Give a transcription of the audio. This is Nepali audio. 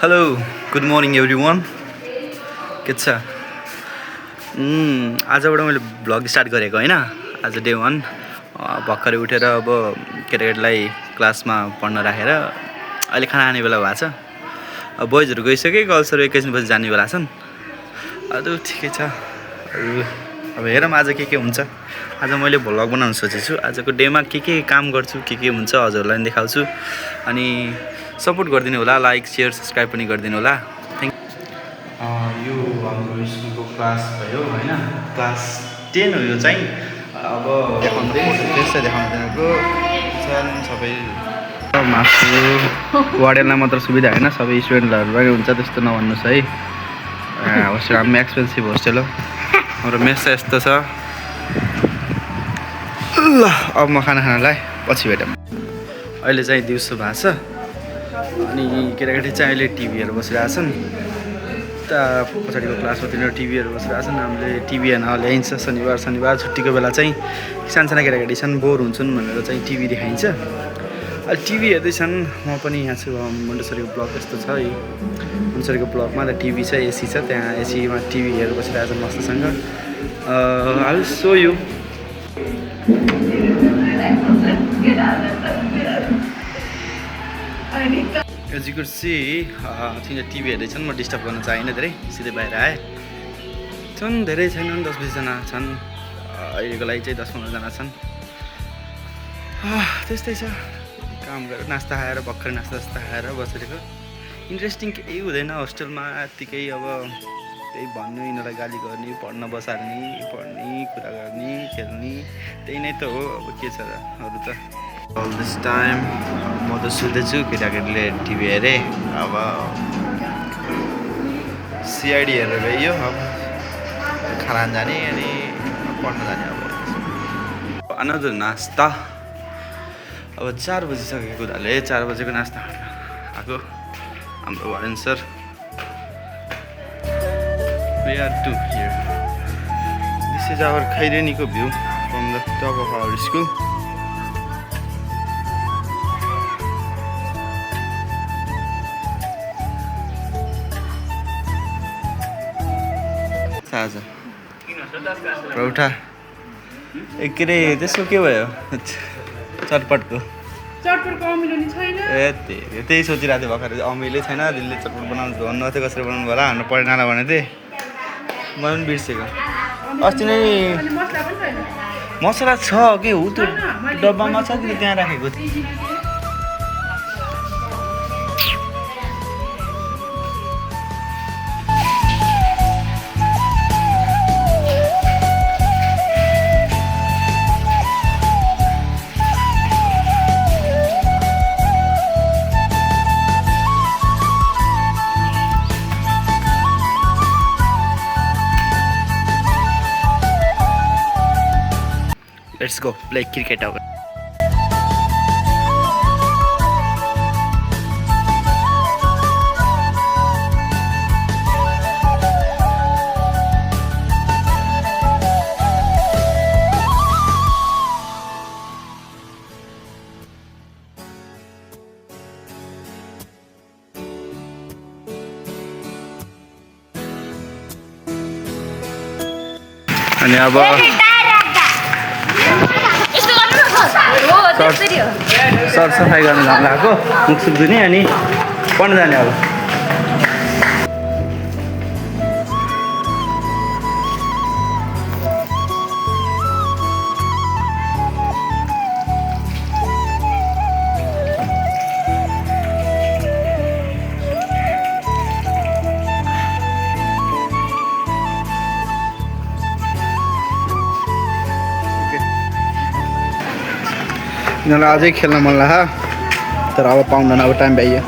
Hello good morning every one के छ आजबाट मैले भ्लग स्टार्ट गरेको होइन आज डे 1 भर्खरै उठेर अब केटाकेटीलाई क्लासमा पढ्न राखेर अहिले खाना खाने बेला भएको छ अब बोइजहरू गइसके गर्ल्सहरू एकैछिन पछि जाने बेला छन् अरू ठिकै छ अब हेरौँ आज के हुन्छ आज मैले भ्लग बनाउन सोचेछु आजको डेमा के काम गर्छु के हुन्छ हजुरहरूलाई पनि देखाउँछु अनि सपोर्ट गरिदिनु होला लाइक शेयर सब्सक्राइब पनि गरिदिनु होला यो हाम्रो स्कुलको क्लास भयो होइन क्लास 10 हो यो चाहिँ अब देखाउँदैको सबै मासु वार्डेनलाई मात्र सुविधा होइन सबै स्टुडेन्टहरूलाई हुन्छ त्यस्तो नभन्नुहोस् है होस्टेल हाम्रो एक्सपेन्सिभ होस्टेल हो हाम्रो मेस चाहिँ यस्तो छ ल अब म खाना खानलाई पछि भेटौँ अहिले चाहिँ दिउँसो भएको छ अनि केटाकेटी चाहिँ अहिले टिभीहरू बसिरहेछन् उता पछाडिको क्लासमा तिनीहरू टिभीहरू बसिरहेछन् हामीले टिभी हेर्न ल्याइन्छ शनिबार छुट्टीको बेला चाहिँ सानसाना केटाकेटी छन् बोर हुन्छन् भनेर चाहिँ टिभी देखाइन्छ अहिले टिभी हेर्दैछन् म पनि यहाँ छु मुन्डेश्वरीको ब्लक यस्तो छ है मुन्डेश्वरीको ब्लकमा त टिभी छ एसी छ त्यहाँ एसीमा टिभी हेरेर बसिरहेछन् मस्तसँग I will show you as you could see तिनीहरू टिभी हेर्दैछन् म डिस्टर्ब गर्न चाहिनँ धेरै सिधै बाहिर आएँ छन् धेरै छैनन् 10-20जना छन् अहिलेको लागि चाहिँ 10-15जना छन् त्यस्तै छ काम गरेर नास्ता खाएर भर्खर नास्ता खाएर बसेको इन्ट्रेस्टिङ केही हुँदैन होस्टेलमा यत्तिकै अब त्यही भन्नु यिनीहरूलाई गाली गर्ने पढ्न बसाल्ने पढ्ने कुरा गर्ने खेल्ने त्यही नै त हो अब के छ र अरू त अल दिस टाइम म त सुत्दैछु केटाकेटीले टिभी हेरेँ अब सिआइडी हेरेर गयो अब खाना जाने अनि पढ्न जाने अब अनदर नास्ता अब 4 बजिसकेको हुनाले 4 बजेको नास्ता आएको हाम्रो warden sir we are two here. This is our Khaireniko view from the top of our school. Saza. Prauta. के रे त्यसको के भयो चटपटको अमिलो नि छैन ए त्यही सोचिरहेको थिएँ भर्खर अमिलै छैन दिदीले चटपट बनाउनु भन्नु थियो कसरी बनाउनु होला हाम्रो पढ्नाला भनेको थिएँ म पनि बिर्सेको अस्ति नै मसला छ के हो त्यो डब्बामा छ कि त्यहाँ राखेको Let's go play cricket out. अनि अब सरसफाइ गर्न जानु लागेको मुख सुख धुने अनि पढ्न जाने अब यिनीहरूलाई अझै खेल्न मन लाग्छ तर अब पाउँदैन अब टाइम भइयो